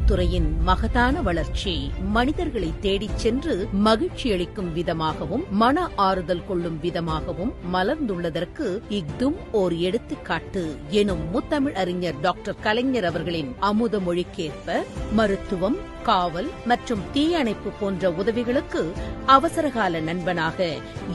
மருத்துவத்துறையின் மகத்தான வளர்ச்சி மனிதர்களை தேடிச் சென்று மகிழ்ச்சியளிக்கும் விதமாகவும் மன ஆறுதல் கொள்ளும் விதமாகவும் மலர்ந்துள்ளதற்கு இஃதும் ஓர் எடுத்துக்காட்டு எனும் முத்தமிழ் அறிஞர் டாக்டர் கலைஞர் அவர்களின் அமுத மொழிக்கேற்ப மருத்துவம், காவல் மற்றும் தீயணைப்பு போன்ற உதவிகளுக்கு அவசரகால நண்பனாக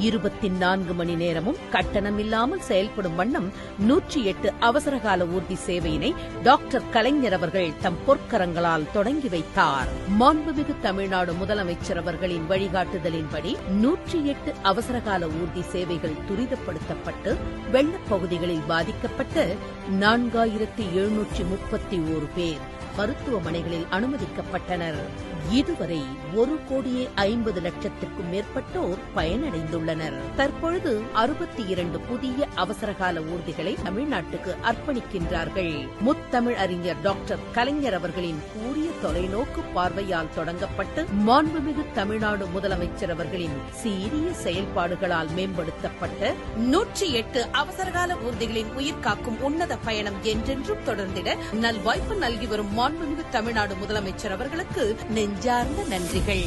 24 மணி நேரமும் கட்டணமில்லாமல் செயல்படும் வண்ணம் 108 அவசரகால ஊர்தி சேவையினை டாக்டர் கலைஞர் அவர்கள் தம் பொற்கரங்களால் தொடங்கி வைத்தார். மாண்புமிகு தமிழ்நாடு முதலமைச்சர் அவர்களின் வழிகாட்டுதலின்படி 108 அவசரகால ஊர்தி சேவைகள் துரிதப்படுத்தப்பட்டு வெள்ளப் பகுதிகளில் பாதிக்கப்பட்ட 4731 பேர் மருத்துவமனைகளில் அனுமதிக்கப்பட்டனர். இதுவரை 1,50,00,000க்கும் மேற்பட்டோர் பயனடைந்துள்ளனர். தற்பொழுது 62 புதிய அவசரகால ஊர்திகளை தமிழ்நாட்டுக்கு அர்ப்பணிக்கின்றார்கள். முத்தமிழ் அறிஞர் டாக்டர் கலைஞர் அவர்களின் கூரிய தொலைநோக்கு பார்வையால் தொடங்கப்பட்டு மாண்புமிகு தமிழ்நாடு முதலமைச்சர் அவர்களின் சீரிய செயல்பாடுகளால் மேம்படுத்தப்பட்ட 108 அவசரகால ஊர்திகளின் உயிர்காக்கும் உன்னத பயணம் என்றென்றும் தொடர்ந்திட நல்வாய்ப்பு நல்கி வரும் மாண்புமிகு தமிழ்நாடு முதலமைச்சர் அவர்களுக்கு நெஞ்சார்ந்த நன்றிகள்.